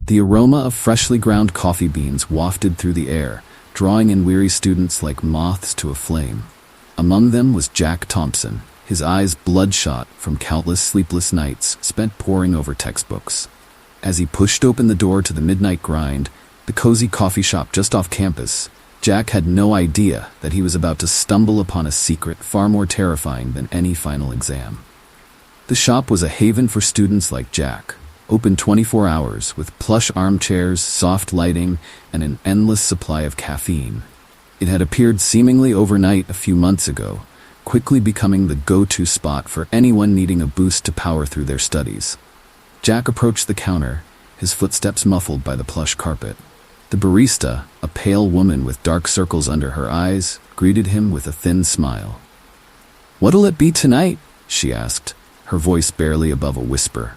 The aroma of freshly ground coffee beans wafted through the air, drawing in weary students like moths to a flame. Among them was Jack Thompson, his eyes bloodshot from countless sleepless nights spent poring over textbooks. As he pushed open the door to the midnight grind, the cozy coffee shop just off campus, Jack had no idea that he was about to stumble upon a secret far more terrifying than any final exam. The shop was a haven for students like Jack, open 24 hours with plush armchairs, soft lighting, and an endless supply of caffeine. It had appeared seemingly overnight a few months ago, quickly becoming the go-to spot for anyone needing a boost to power through their studies. Jack approached the counter, his footsteps muffled by the plush carpet. The barista, a pale woman with dark circles under her eyes, greeted him with a thin smile. "What'll it be tonight?" she asked, her voice barely above a whisper.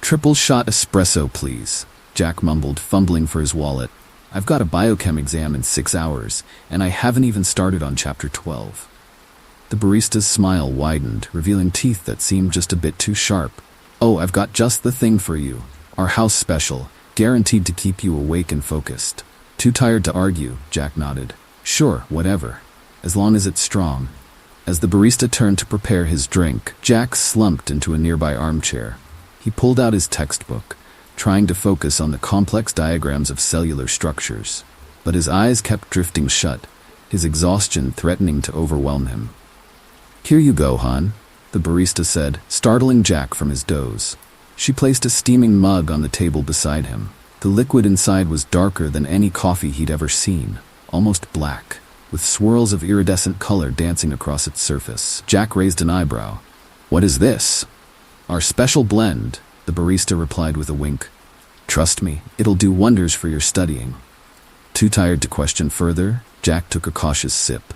"Triple shot espresso, please," Jack mumbled, fumbling for his wallet. "I've got a biochem exam in 6 hours, and I haven't even started on chapter 12. The barista's smile widened, revealing teeth that seemed just a bit too sharp. "Oh, I've got just the thing for you. Our house special, guaranteed to keep you awake and focused." "Too tired to argue," Jack nodded. "Sure, whatever. As long as it's strong." As the barista turned to prepare his drink, Jack slumped into a nearby armchair. He pulled out his textbook, trying to focus on the complex diagrams of cellular structures. But his eyes kept drifting shut, his exhaustion threatening to overwhelm him. "Here you go, hon," the barista said, startling Jack from his doze. She placed a steaming mug on the table beside him. The liquid inside was darker than any coffee he'd ever seen, almost black, with swirls of iridescent color dancing across its surface. Jack raised an eyebrow. "What is this?" "Our special blend," the barista replied with a wink. "Trust me, it'll do wonders for your studying." Too tired to question further, Jack took a cautious sip.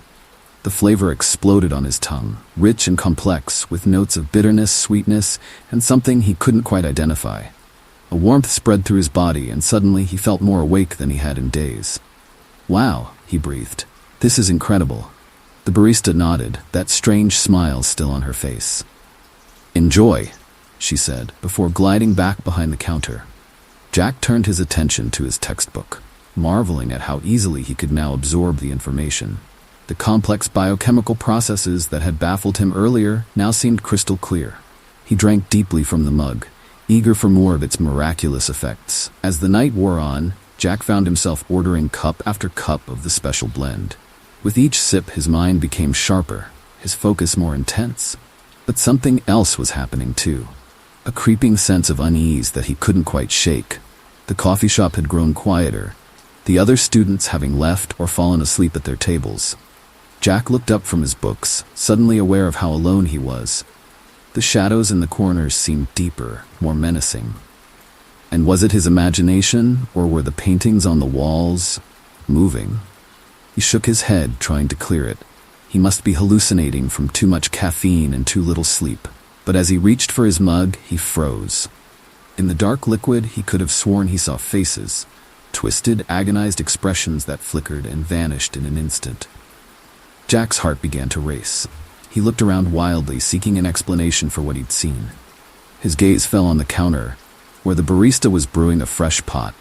The flavor exploded on his tongue, rich and complex, with notes of bitterness, sweetness, and something he couldn't quite identify. A warmth spread through his body, and suddenly he felt more awake than he had in days. "Wow," he breathed. "This is incredible." The barista nodded, that strange smile still on her face. "Enjoy," she said, before gliding back behind the counter. Jack turned his attention to his textbook, marveling at how easily he could now absorb the information. The complex biochemical processes that had baffled him earlier now seemed crystal clear. He drank deeply from the mug, eager for more of its miraculous effects. As the night wore on, Jack found himself ordering cup after cup of the special blend. With each sip, his mind became sharper, his focus more intense. But something else was happening too. A creeping sense of unease that he couldn't quite shake. The coffee shop had grown quieter, the other students having left or fallen asleep at their tables. Jack looked up from his books, suddenly aware of how alone he was. The shadows in the corners seemed deeper, more menacing. And was it his imagination, or were the paintings on the walls moving? He shook his head, trying to clear it. He must be hallucinating from too much caffeine and too little sleep. But as he reached for his mug, he froze. In the dark liquid, he could have sworn he saw faces, twisted, agonized expressions that flickered and vanished in an instant. Jack's heart began to race. He looked around wildly, seeking an explanation for what he'd seen. His gaze fell on the counter, where the barista was brewing a fresh pot.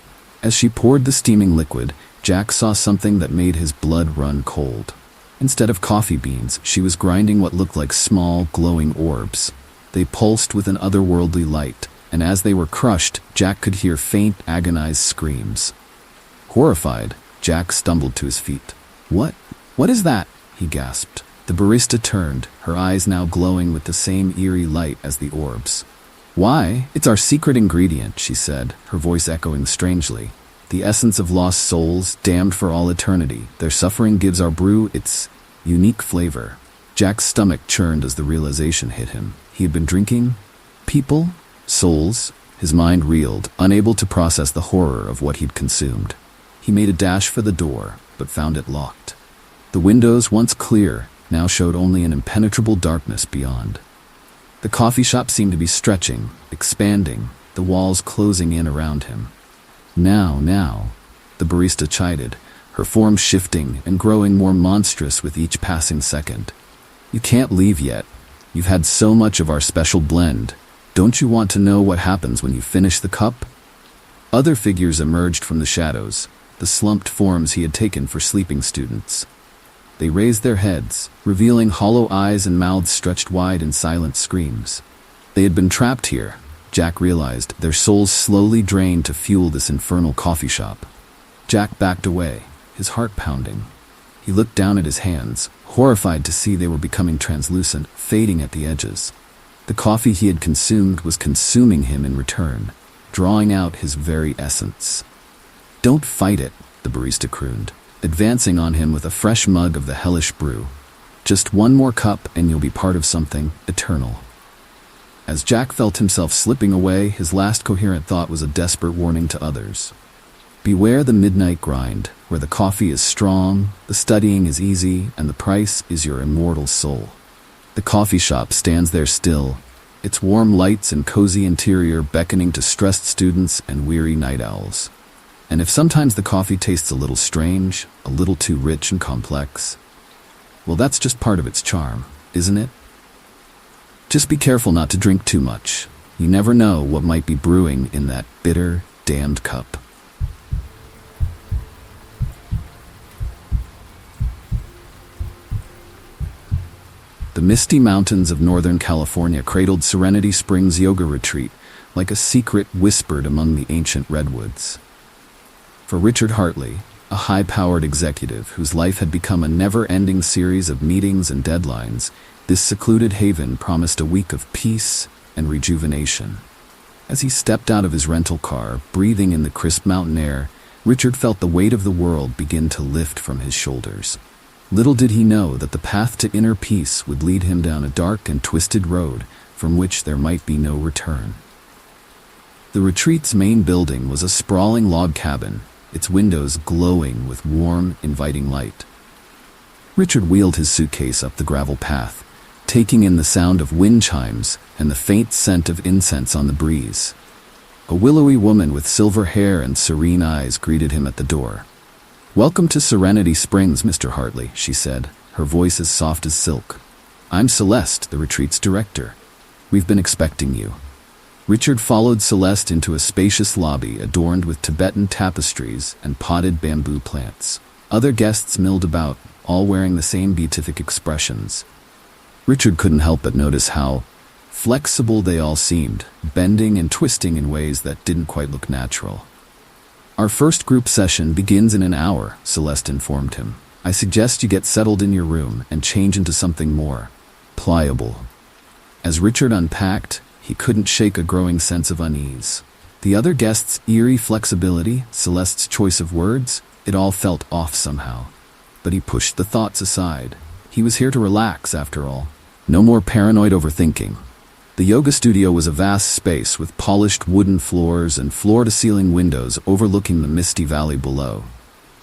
As she poured the steaming liquid, Jack saw something that made his blood run cold. Instead of coffee beans, she was grinding what looked like small, glowing orbs. They pulsed with an otherworldly light, and as they were crushed, Jack could hear faint, agonized screams. Horrified, Jack stumbled to his feet. What is that?" he gasped. The barista turned, her eyes now glowing with the same eerie light as the orbs. "Why, it's our secret ingredient," she said, her voice echoing strangely. "The essence of lost souls, damned for all eternity. Their suffering gives our brew its unique flavor." Jack's stomach churned as the realization hit him. He had been drinking people, souls. His mind reeled, unable to process the horror of what he'd consumed. He made a dash for the door, but found it locked. The windows, once clear, now showed only an impenetrable darkness beyond. The coffee shop seemed to be stretching, expanding, the walls closing in around him. Now, the barista chided, her form shifting and growing more monstrous with each passing second. "You can't leave yet. You've had so much of our special blend. Don't you want to know what happens when you finish the cup?" Other figures emerged from the shadows, the slumped forms he had taken for sleeping students. They raised their heads, revealing hollow eyes and mouths stretched wide in silent screams. They had been trapped here, Jack realized, their souls slowly drained to fuel this infernal coffee shop. Jack backed away, his heart pounding. He looked down at his hands, horrified to see they were becoming translucent, fading at the edges. The coffee he had consumed was consuming him in return, drawing out his very essence. "Don't fight it," the barista crooned, advancing on him with a fresh mug of the hellish brew. "Just one more cup and you'll be part of something eternal." As Jack felt himself slipping away, his last coherent thought was a desperate warning to others. Beware the midnight grind, where the coffee is strong, the studying is easy, and the price is your immortal soul. The coffee shop stands there still, its warm lights and cozy interior beckoning to stressed students and weary night owls. And if sometimes the coffee tastes a little strange, a little too rich and complex, well, that's just part of its charm, isn't it? Just be careful not to drink too much. You never know what might be brewing in that bitter, damned cup. The misty mountains of Northern California cradled Serenity Springs Yoga Retreat like a secret whispered among the ancient redwoods. For Richard Hartley, a high-powered executive whose life had become a never-ending series of meetings and deadlines, this secluded haven promised a week of peace and rejuvenation. As he stepped out of his rental car, breathing in the crisp mountain air, Richard felt the weight of the world begin to lift from his shoulders. Little did he know that the path to inner peace would lead him down a dark and twisted road from which there might be no return. The retreat's main building was a sprawling log cabin, its windows glowing with warm, inviting light. Richard wheeled his suitcase up the gravel path, taking in the sound of wind chimes and the faint scent of incense on the breeze. A willowy woman with silver hair and serene eyes greeted him at the door. "Welcome to Serenity Springs, Mr. Hartley," she said, her voice as soft as silk. "I'm Celeste, the retreat's director. We've been expecting you." Richard followed Celeste into a spacious lobby adorned with Tibetan tapestries and potted bamboo plants. Other guests milled about, all wearing the same beatific expressions. Richard couldn't help but notice how flexible they all seemed, bending and twisting in ways that didn't quite look natural. "Our first group session begins in an hour," Celeste informed him. "I suggest you get settled in your room and change into something more pliable." As Richard unpacked, he couldn't shake a growing sense of unease. The other guests' eerie flexibility, Celeste's choice of words, it all felt off somehow. But he pushed the thoughts aside. He was here to relax, after all. No more paranoid overthinking. The yoga studio was a vast space with polished wooden floors and floor-to-ceiling windows overlooking the misty valley below.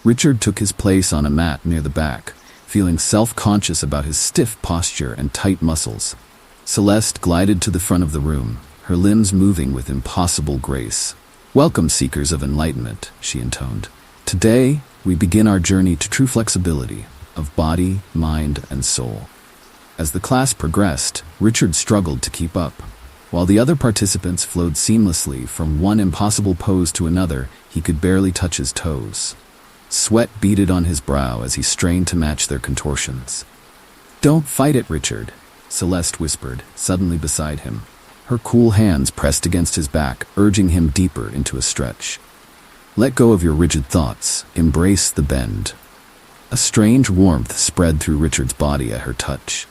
Richard took his place on a mat near the back, feeling self-conscious about his stiff posture and tight muscles. Celeste glided to the front of the room, her limbs moving with impossible grace. "Welcome, seekers of enlightenment," she intoned. "Today, we begin our journey to true flexibility of body, mind, and soul." As the class progressed, Richard struggled to keep up. While the other participants flowed seamlessly from one impossible pose to another, he could barely touch his toes. Sweat beaded on his brow as he strained to match their contortions. "Don't fight it, Richard," Celeste whispered, suddenly beside him. Her cool hands pressed against his back, urging him deeper into a stretch. "Let go of your rigid thoughts. Embrace the bend." A strange warmth spread through Richard's body at her touch.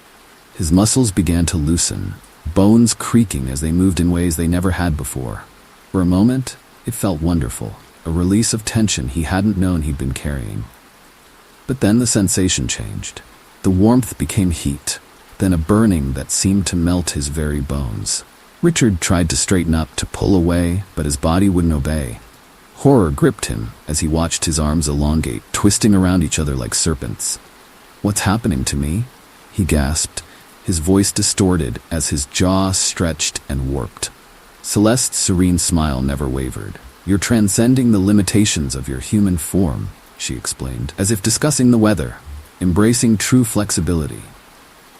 His muscles began to loosen, bones creaking as they moved in ways they never had before. For a moment, it felt wonderful, a release of tension he hadn't known he'd been carrying. But then the sensation changed. The warmth became heat, then a burning that seemed to melt his very bones. Richard tried to straighten up, to pull away, but his body wouldn't obey. Horror gripped him as he watched his arms elongate, twisting around each other like serpents. "What's happening to me?" he gasped, his voice distorted as his jaw stretched and warped. Celeste's serene smile never wavered. "You're transcending the limitations of your human form," she explained, as if discussing the weather, embracing true flexibility.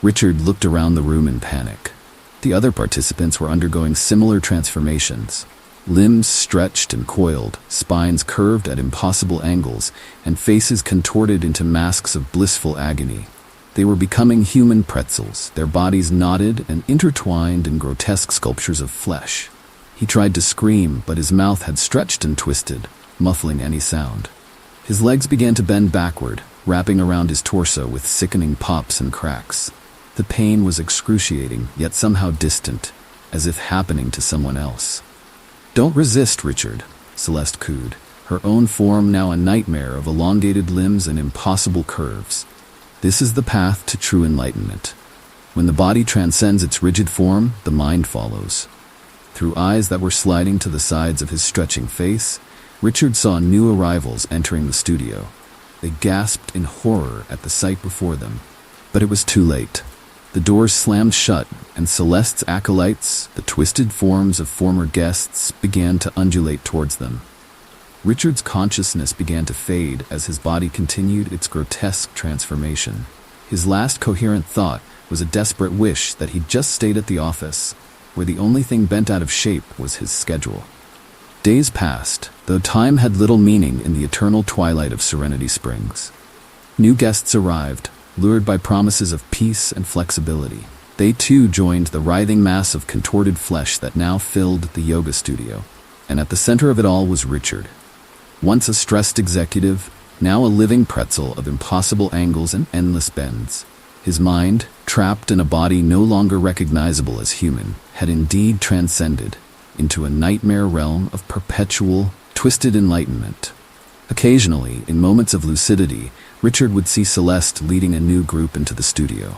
Richard looked around the room in panic. The other participants were undergoing similar transformations. Limbs stretched and coiled, spines curved at impossible angles, and faces contorted into masks of blissful agony. They were becoming human pretzels, their bodies knotted and intertwined in grotesque sculptures of flesh. He tried to scream, but his mouth had stretched and twisted, muffling any sound. His legs began to bend backward, wrapping around his torso with sickening pops and cracks. The pain was excruciating, yet somehow distant, as if happening to someone else. "Don't resist, Richard," Celeste cooed, her own form now a nightmare of elongated limbs and impossible curves. "This is the path to true enlightenment. When the body transcends its rigid form, the mind follows." Through eyes that were sliding to the sides of his stretching face, Richard saw new arrivals entering the studio. They gasped in horror at the sight before them. But it was too late. The doors slammed shut, and Celeste's acolytes, the twisted forms of former guests, began to undulate towards them. Richard's consciousness began to fade as his body continued its grotesque transformation. His last coherent thought was a desperate wish that he'd just stayed at the office, where the only thing bent out of shape was his schedule. Days passed, though time had little meaning in the eternal twilight of Serenity Springs. New guests arrived, lured by promises of peace and flexibility. They too joined the writhing mass of contorted flesh that now filled the yoga studio. And at the center of it all was Richard. Once a stressed executive, now a living pretzel of impossible angles and endless bends. His mind, trapped in a body no longer recognizable as human, had indeed transcended into a nightmare realm of perpetual, twisted enlightenment. Occasionally, in moments of lucidity, Richard would see Celeste leading a new group into the studio.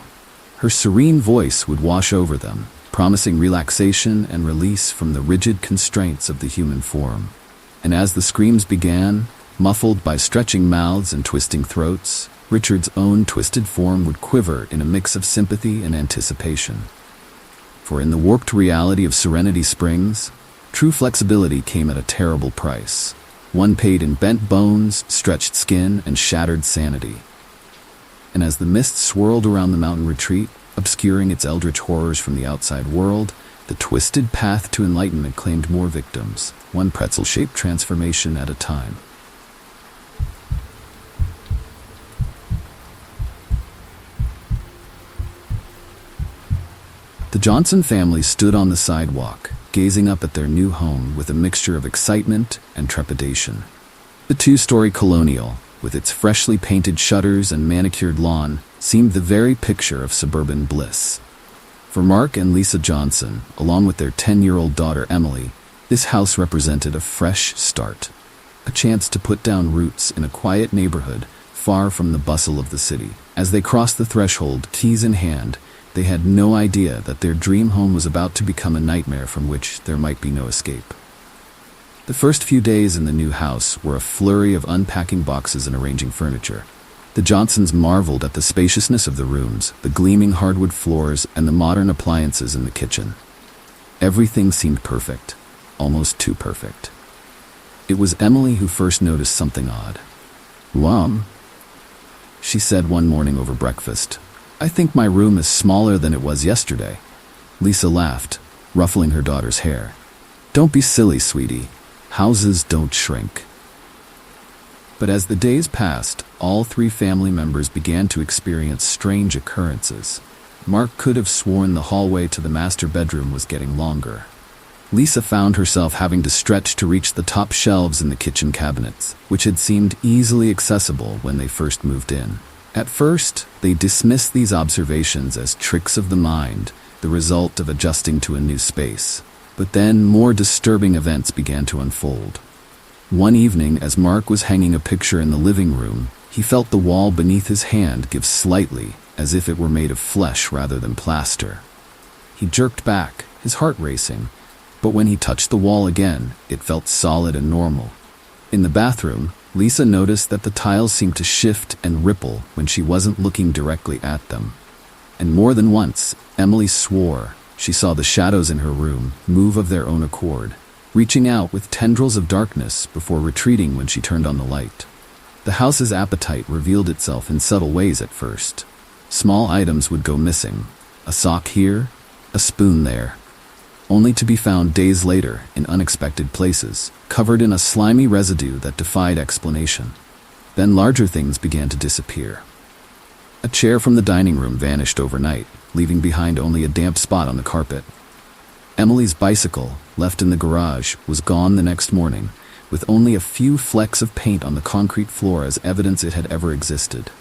Her serene voice would wash over them, promising relaxation and release from the rigid constraints of the human form. And as the screams began, muffled by stretching mouths and twisting throats, Richard's own twisted form would quiver in a mix of sympathy and anticipation. For in the warped reality of Serenity Springs, true flexibility came at a terrible price. One paid in bent bones, stretched skin, and shattered sanity. And as the mist swirled around the mountain retreat, obscuring its eldritch horrors from the outside world, the twisted path to enlightenment claimed more victims, one pretzel-shaped transformation at a time. The Johnson family stood on the sidewalk, gazing up at their new home with a mixture of excitement and trepidation. The two-story colonial, with its freshly painted shutters and manicured lawn, seemed the very picture of suburban bliss. For Mark and Lisa Johnson, along with their 10-year-old daughter Emily, this house represented a fresh start, a chance to put down roots in a quiet neighborhood far from the bustle of the city. As they crossed the threshold, keys in hand, they had no idea that their dream home was about to become a nightmare from which there might be no escape. The first few days in the new house were a flurry of unpacking boxes and arranging furniture. The Johnsons marveled at the spaciousness of the rooms, the gleaming hardwood floors, and the modern appliances in the kitchen. Everything seemed perfect, almost too perfect. It was Emily who first noticed something odd. "Mom," she said one morning over breakfast, "I think my room is smaller than it was yesterday." Lisa laughed, ruffling her daughter's hair. "Don't be silly, sweetie. Houses don't shrink." But as the days passed, all three family members began to experience strange occurrences. Mark could have sworn the hallway to the master bedroom was getting longer. Lisa found herself having to stretch to reach the top shelves in the kitchen cabinets, which had seemed easily accessible when they first moved in. At first, they dismissed these observations as tricks of the mind, the result of adjusting to a new space. But then more disturbing events began to unfold. One evening, as Mark was hanging a picture in the living room, he felt the wall beneath his hand give slightly, as if it were made of flesh rather than plaster. He jerked back, his heart racing, but when he touched the wall again, it felt solid and normal. In the bathroom, Lisa noticed that the tiles seemed to shift and ripple when she wasn't looking directly at them. And more than once, Emily swore she saw the shadows in her room move of their own accord, reaching out with tendrils of darkness before retreating when she turned on the light. The house's appetite revealed itself in subtle ways at first. Small items would go missing, a sock here, a spoon there. only to be found days later in unexpected places, covered in a slimy residue that defied explanation. Then larger things began to disappear. A chair from the dining room vanished overnight, leaving behind only a damp spot on the carpet. Emily's bicycle, left in the garage, was gone the next morning, with only a few flecks of paint on the concrete floor as evidence it had ever existed.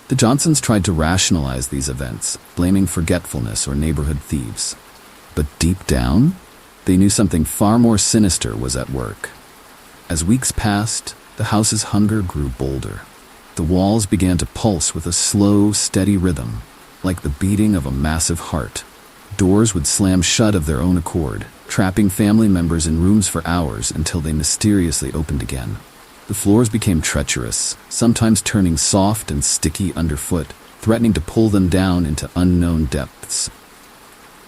The Johnsons tried to rationalize these events, blaming forgetfulness or neighborhood thieves. But deep down, they knew something far more sinister was at work. As weeks passed, the house's hunger grew bolder. The walls began to pulse with a slow, steady rhythm, like the beating of a massive heart. Doors would slam shut of their own accord, trapping family members in rooms for hours until they mysteriously opened again. The floors became treacherous, sometimes turning soft and sticky underfoot, threatening to pull them down into unknown depths.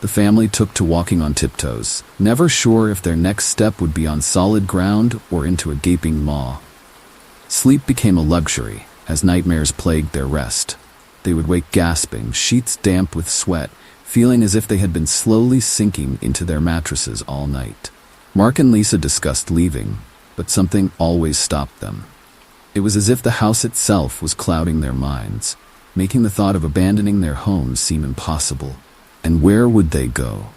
The family took to walking on tiptoes, never sure if their next step would be on solid ground or into a gaping maw. Sleep became a luxury, as nightmares plagued their rest. They would wake gasping, sheets damp with sweat, feeling as if they had been slowly sinking into their mattresses all night. Mark and Lisa discussed leaving, but something always stopped them. It was as if the house itself was clouding their minds, making the thought of abandoning their homes seem impossible. And where would they go?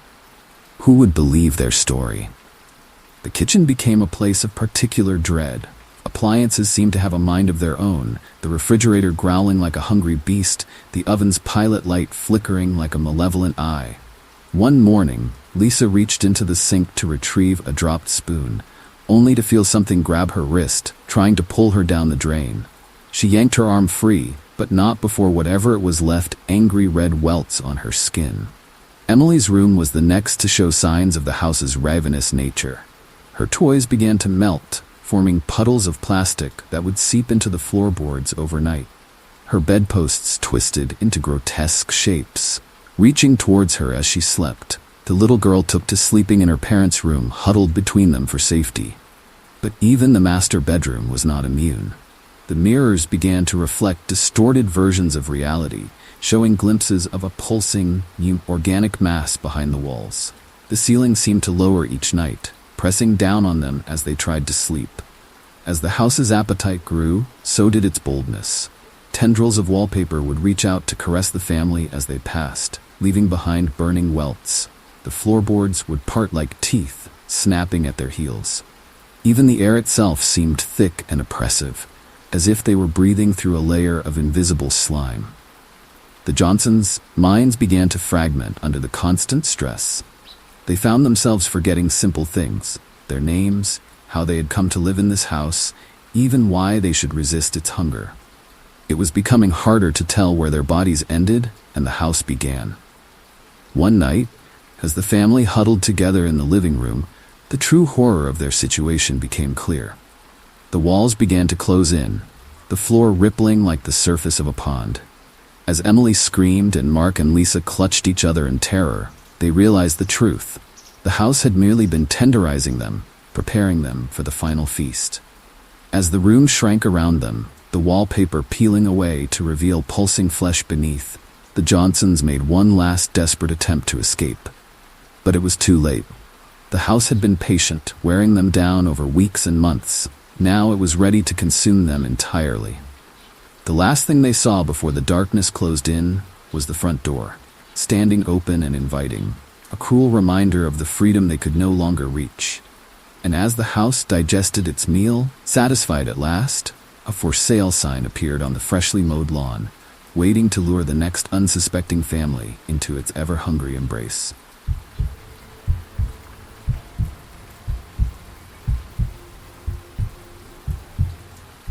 Who would believe their story? The kitchen became a place of particular dread. Appliances seemed to have a mind of their own, the refrigerator growling like a hungry beast, the oven's pilot light flickering like a malevolent eye. One morning, Lisa reached into the sink to retrieve a dropped spoon, only to feel something grab her wrist, trying to pull her down the drain. She yanked her arm free, but not before whatever it was left angry red welts on her skin. Emily's room was the next to show signs of the house's ravenous nature. Her toys began to melt, forming puddles of plastic that would seep into the floorboards overnight. Her bedposts twisted into grotesque shapes, reaching towards her as she slept. The little girl took to sleeping in her parents' room, huddled between them for safety. But even the master bedroom was not immune. The mirrors began to reflect distorted versions of reality, showing glimpses of a pulsing, organic mass behind the walls. The ceiling seemed to lower each night, pressing down on them as they tried to sleep. As the house's appetite grew, so did its boldness. Tendrils of wallpaper would reach out to caress the family as they passed, leaving behind burning welts. The floorboards would part like teeth, snapping at their heels. Even the air itself seemed thick and oppressive, as if they were breathing through a layer of invisible slime. The Johnsons' minds began to fragment under the constant stress. They found themselves forgetting simple things, their names, how they had come to live in this house, even why they should resist its hunger. It was becoming harder to tell where their bodies ended and the house began. One night, as the family huddled together in the living room, the true horror of their situation became clear. The walls began to close in, the floor rippling like the surface of a pond. As Emily screamed and Mark and Lisa clutched each other in terror, they realized the truth. The house had merely been tenderizing them, preparing them for the final feast. As the room shrank around them, the wallpaper peeling away to reveal pulsing flesh beneath, the Johnsons made one last desperate attempt to escape. But it was too late. The house had been patient, wearing them down over weeks and months. Now it was ready to consume them entirely. The last thing they saw before the darkness closed in was the front door, standing open and inviting, a cruel reminder of the freedom they could no longer reach. And as the house digested its meal, satisfied at last, a for sale sign appeared on the freshly mowed lawn, waiting to lure the next unsuspecting family into its ever-hungry embrace.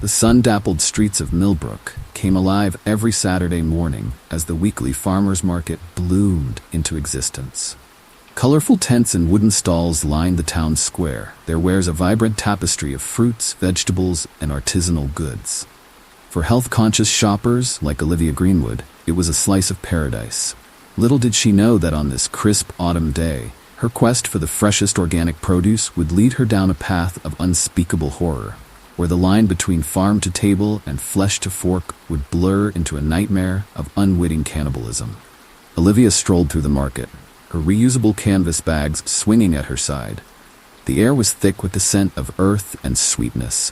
The sun-dappled streets of Millbrook came alive every Saturday morning as the weekly farmers' market bloomed into existence. Colorful tents and wooden stalls lined the town square, their wares a vibrant tapestry of fruits, vegetables, and artisanal goods. For health-conscious shoppers like Olivia Greenwood, it was a slice of paradise. Little did she know that on this crisp autumn day, her quest for the freshest organic produce would lead her down a path of unspeakable horror, where the line between farm to table and flesh to fork would blur into a nightmare of unwitting cannibalism. Olivia strolled through the market, her reusable canvas bags swinging at her side. The air was thick with the scent of earth and sweetness,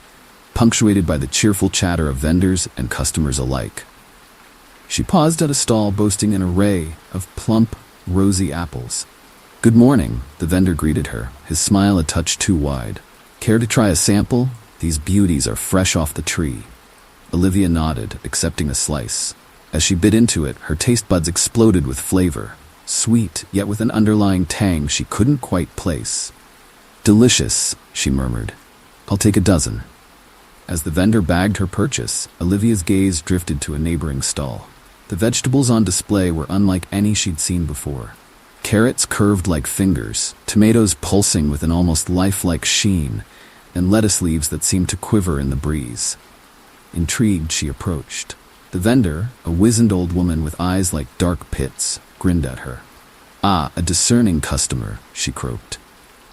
punctuated by the cheerful chatter of vendors and customers alike. She paused at a stall boasting an array of plump, rosy apples. "Good morning," the vendor greeted her, his smile a touch too wide. "Care to try a sample? These beauties are fresh off the tree." Olivia nodded, accepting a slice. As she bit into it, her taste buds exploded with flavor, sweet, yet with an underlying tang she couldn't quite place. "Delicious," she murmured. "I'll take a dozen." As the vendor bagged her purchase, Olivia's gaze drifted to a neighboring stall. The vegetables on display were unlike any she'd seen before. Carrots curved like fingers, tomatoes pulsing with an almost lifelike sheen, and lettuce leaves that seemed to quiver in the breeze. Intrigued, she approached. The vendor, a wizened old woman with eyes like dark pits, grinned at her. "Ah, a discerning customer," she croaked.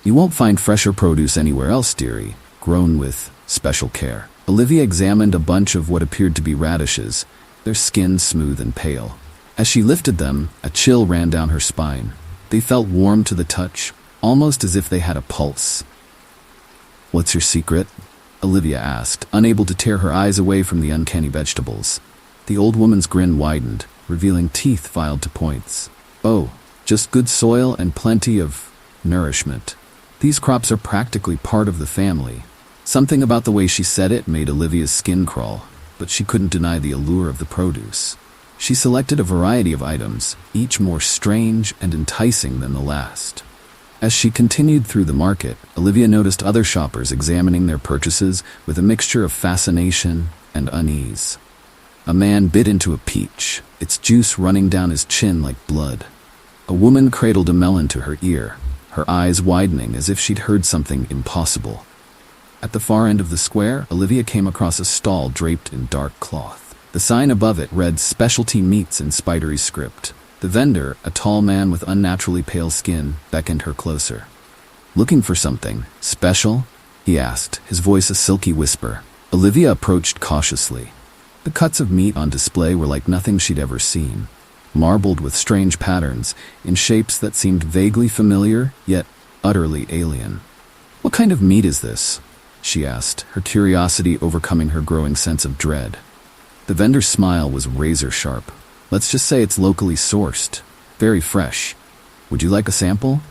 "You won't find fresher produce anywhere else, dearie, grown with special care." Olivia examined a bunch of what appeared to be radishes, their skin smooth and pale. As she lifted them, a chill ran down her spine. They felt warm to the touch, almost as if they had a pulse. "What's your secret?" Olivia asked, unable to tear her eyes away from the uncanny vegetables. The old woman's grin widened, revealing teeth filed to points. "Oh, just good soil and plenty of nourishment. These crops are practically part of the family." Something about the way she said it made Olivia's skin crawl, but she couldn't deny the allure of the produce. She selected a variety of items, each more strange and enticing than the last. As she continued through the market, Olivia noticed other shoppers examining their purchases with a mixture of fascination and unease. A man bit into a peach, its juice running down his chin like blood. A woman cradled a melon to her ear, her eyes widening as if she'd heard something impossible. At the far end of the square, Olivia came across a stall draped in dark cloth. The sign above it read "Specialty Meats" in spidery script. The vendor, a tall man with unnaturally pale skin, beckoned her closer. "Looking for something special?" he asked, his voice a silky whisper. Olivia approached cautiously. The cuts of meat on display were like nothing she'd ever seen, marbled with strange patterns, in shapes that seemed vaguely familiar, yet utterly alien. "What kind of meat is this?" she asked, her curiosity overcoming her growing sense of dread. The vendor's smile was razor sharp. "Let's just say it's locally sourced, very fresh. Would you like a sample?"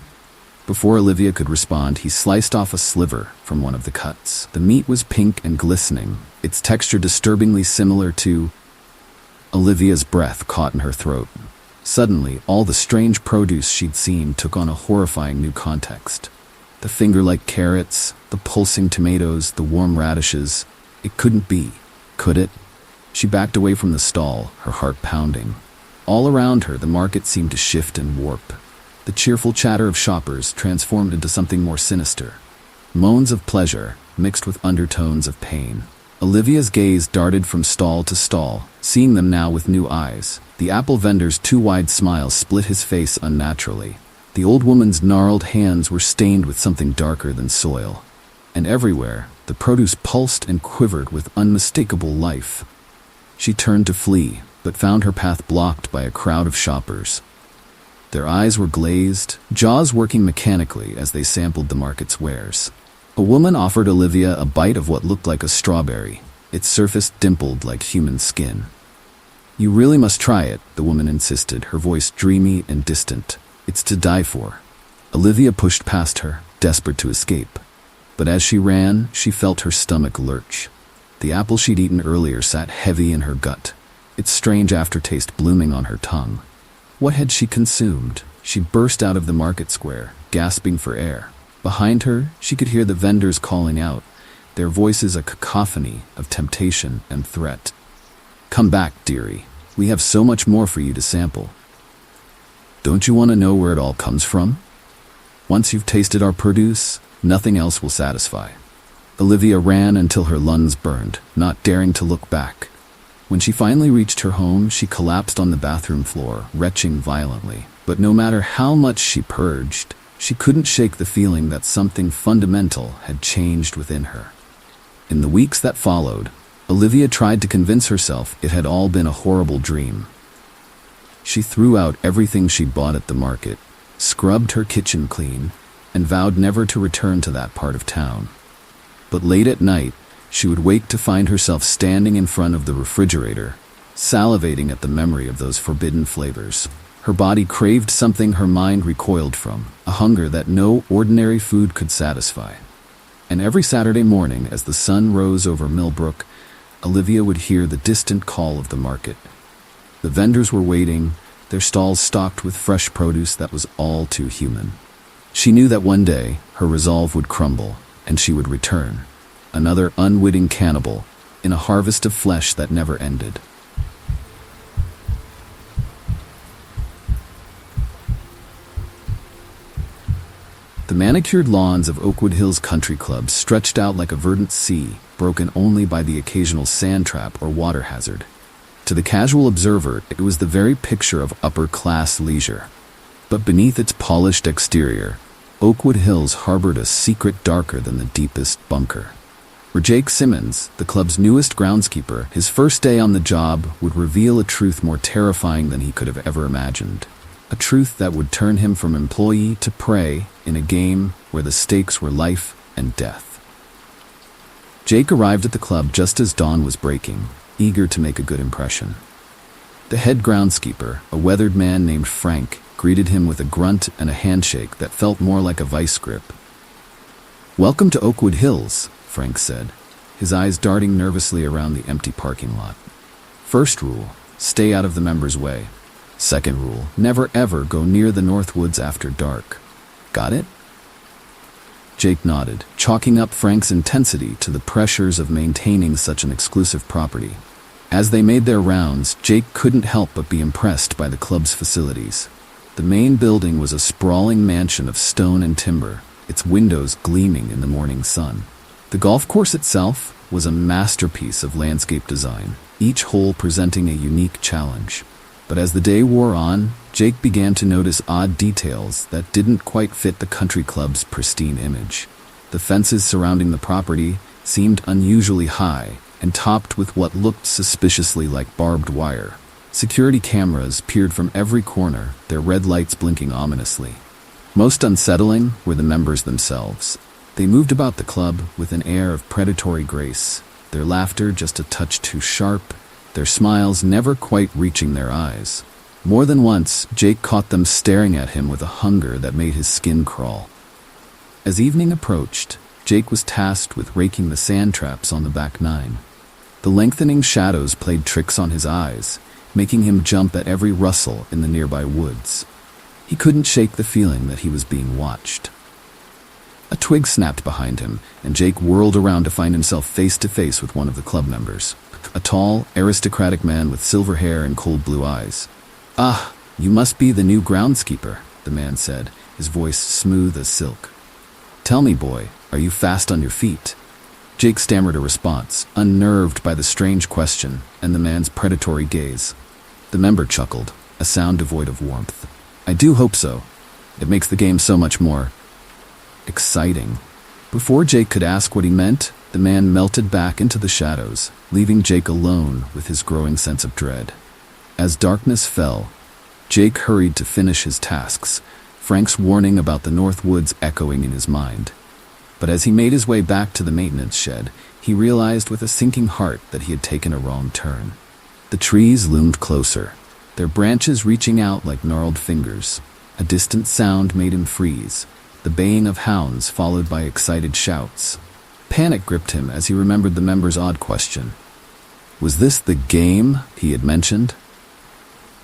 Before Olivia could respond, he sliced off a sliver from one of the cuts. The meat was pink and glistening, its texture disturbingly similar to... Olivia's breath caught in her throat. Suddenly, all the strange produce she'd seen took on a horrifying new context. The finger-like carrots, the pulsing tomatoes, the warm radishes. It couldn't be, could it? She backed away from the stall, her heart pounding. All around her, the market seemed to shift and warp. The cheerful chatter of shoppers transformed into something more sinister. Moans of pleasure, mixed with undertones of pain. Olivia's gaze darted from stall to stall, seeing them now with new eyes. The apple vendor's too wide smile split his face unnaturally. The old woman's gnarled hands were stained with something darker than soil. And everywhere, the produce pulsed and quivered with unmistakable life. She turned to flee, but found her path blocked by a crowd of shoppers. Their eyes were glazed, jaws working mechanically as they sampled the market's wares. A woman offered Olivia a bite of what looked like a strawberry, its surface dimpled like human skin. "You really must try it," the woman insisted, her voice dreamy and distant. "It's to die for." Olivia pushed past her, desperate to escape. But as she ran, she felt her stomach lurch. The apple she'd eaten earlier sat heavy in her gut, its strange aftertaste blooming on her tongue. What had she consumed? She burst out of the market square, gasping for air. Behind her, she could hear the vendors calling out, their voices a cacophony of temptation and threat. "Come back, dearie. We have so much more for you to sample. Don't you want to know where it all comes from? Once you've tasted our produce, nothing else will satisfy." Olivia ran until her lungs burned, not daring to look back. When she finally reached her home, she collapsed on the bathroom floor, retching violently. But no matter how much she purged, she couldn't shake the feeling that something fundamental had changed within her. In the weeks that followed, Olivia tried to convince herself it had all been a horrible dream. She threw out everything she'd bought at the market, scrubbed her kitchen clean, and vowed never to return to that part of town. But late at night, she would wake to find herself standing in front of the refrigerator, salivating at the memory of those forbidden flavors. Her body craved something her mind recoiled from, a hunger that no ordinary food could satisfy. And every Saturday morning, as the sun rose over Millbrook, Olivia would hear the distant call of the market. The vendors were waiting, their stalls stocked with fresh produce that was all too human. She knew that one day her resolve would crumble, and she would return, another unwitting cannibal, in a harvest of flesh that never ended. The manicured lawns of Oakwood Hills Country Club stretched out like a verdant sea, broken only by the occasional sand trap or water hazard. To the casual observer, it was the very picture of upper-class leisure. But beneath its polished exterior, Oakwood Hills harbored a secret darker than the deepest bunker. For Jake Simmons, the club's newest groundskeeper, his first day on the job would reveal a truth more terrifying than he could have ever imagined. A truth that would turn him from employee to prey in a game where the stakes were life and death. Jake arrived at the club just as dawn was breaking, eager to make a good impression. The head groundskeeper, a weathered man named Frank, greeted him with a grunt and a handshake that felt more like a vice grip. "Welcome to Oakwood Hills," Frank said, his eyes darting nervously around the empty parking lot. "First rule, stay out of the members' way. Second rule, never ever go near the North Woods after dark. Got it?" Jake nodded, chalking up Frank's intensity to the pressures of maintaining such an exclusive property. As they made their rounds, Jake couldn't help but be impressed by the club's facilities. The main building was a sprawling mansion of stone and timber, its windows gleaming in the morning sun. The golf course itself was a masterpiece of landscape design, each hole presenting a unique challenge. But as the day wore on, Jake began to notice odd details that didn't quite fit the country club's pristine image. The fences surrounding the property seemed unusually high and topped with what looked suspiciously like barbed wire. Security cameras peered from every corner, their red lights blinking ominously. Most unsettling were the members themselves. They moved about the club with an air of predatory grace, their laughter just a touch too sharp, their smiles never quite reaching their eyes. More than once, Jake caught them staring at him with a hunger that made his skin crawl. As evening approached, Jake was tasked with raking the sand traps on the back nine. The lengthening shadows played tricks on his eyes, making him jump at every rustle in the nearby woods. He couldn't shake the feeling that he was being watched. A twig snapped behind him, and Jake whirled around to find himself face to face with one of the club members. A tall, aristocratic man with silver hair and cold blue eyes. "Ah, you must be the new groundskeeper," the man said, his voice smooth as silk. "Tell me, boy, are you fast on your feet?" Jake stammered a response, unnerved by the strange question and the man's predatory gaze. The member chuckled, a sound devoid of warmth. "I do hope so. It makes the game so much more exciting." Before Jake could ask what he meant, the man melted back into the shadows, leaving Jake alone with his growing sense of dread. As darkness fell, Jake hurried to finish his tasks, Frank's warning about the North Woods echoing in his mind. But as he made his way back to the maintenance shed, he realized with a sinking heart that he had taken a wrong turn. The trees loomed closer, their branches reaching out like gnarled fingers. A distant sound made him freeze, the baying of hounds followed by excited shouts. Panic gripped him as he remembered the member's odd question. Was this the game he had mentioned?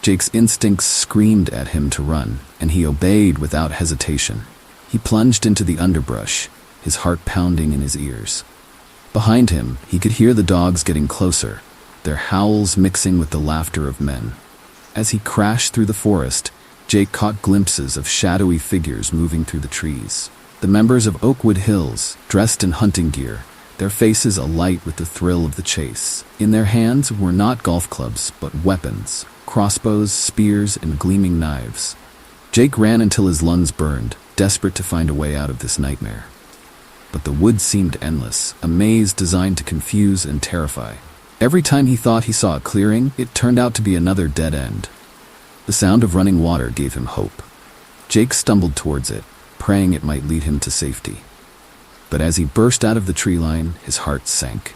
Jake's instincts screamed at him to run, and he obeyed without hesitation. He plunged into the underbrush, his heart pounding in his ears. Behind him, he could hear the dogs getting closer, their howls mixing with the laughter of men. As he crashed through the forest, Jake caught glimpses of shadowy figures moving through the trees. The members of Oakwood Hills, dressed in hunting gear, their faces alight with the thrill of the chase. In their hands were not golf clubs, but weapons, crossbows, spears, and gleaming knives. Jake ran until his lungs burned, desperate to find a way out of this nightmare. But the woods seemed endless, a maze designed to confuse and terrify. Every time he thought he saw a clearing, it turned out to be another dead end. The sound of running water gave him hope. Jake stumbled towards it, praying it might lead him to safety. But as he burst out of the tree line, his heart sank.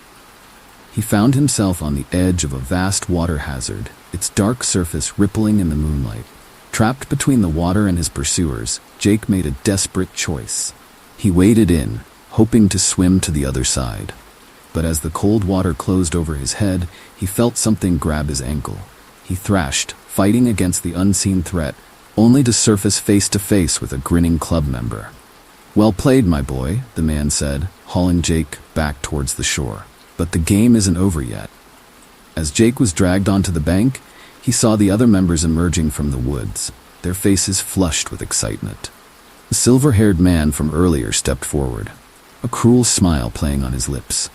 He found himself on the edge of a vast water hazard, its dark surface rippling in the moonlight. Trapped between the water and his pursuers, Jake made a desperate choice. He waded in, hoping to swim to the other side. But as the cold water closed over his head, he felt something grab his ankle. He thrashed, fighting against the unseen threat, only to surface face to face with a grinning club member. "Well played, my boy," the man said, hauling Jake back towards the shore. "But the game isn't over yet." As Jake was dragged onto the bank, he saw the other members emerging from the woods, their faces flushed with excitement. The silver-haired man from earlier stepped forward, a cruel smile playing on his lips.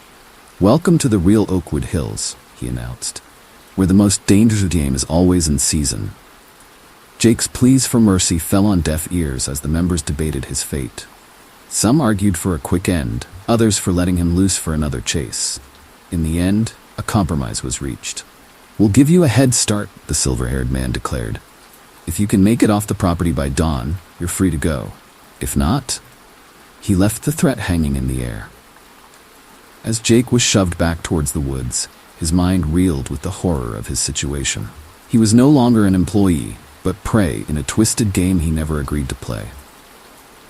"Welcome to the real Oakwood Hills," he announced, "where the most dangerous game is always in season." Jake's pleas for mercy fell on deaf ears as the members debated his fate. Some argued for a quick end, others for letting him loose for another chase. In the end, a compromise was reached. "We'll give you a head start," the silver-haired man declared. "If you can make it off the property by dawn, you're free to go. If not..." He left the threat hanging in the air. As Jake was shoved back towards the woods, his mind reeled with the horror of his situation. He was no longer an employee, but prey in a twisted game he never agreed to play.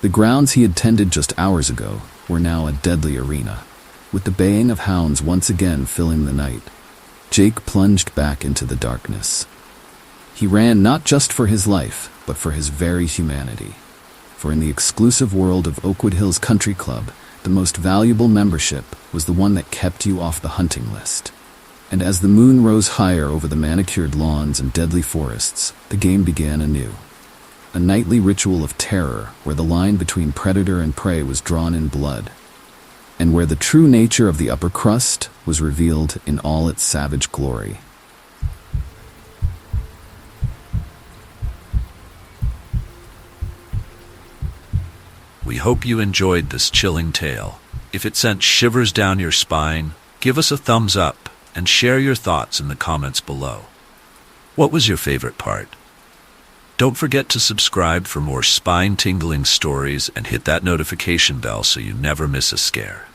The grounds he had tended just hours ago were now a deadly arena, with the baying of hounds once again filling the night. Jake plunged back into the darkness. He ran not just for his life, but for his very humanity. For in the exclusive world of Oakwood Hills Country Club, the most valuable membership was the one that kept you off the hunting list. And as the moon rose higher over the manicured lawns and deadly forests, the game began anew. A nightly ritual of terror where the line between predator and prey was drawn in blood, and where the true nature of the upper crust was revealed in all its savage glory. We hope you enjoyed this chilling tale. If it sent shivers down your spine, give us a thumbs up and share your thoughts in the comments below. What was your favorite part? Don't forget to subscribe for more spine-tingling stories and hit that notification bell so you never miss a scare.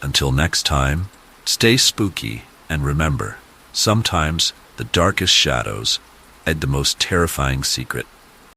Until next time, stay spooky and remember, sometimes the darkest shadows hide the most terrifying secret.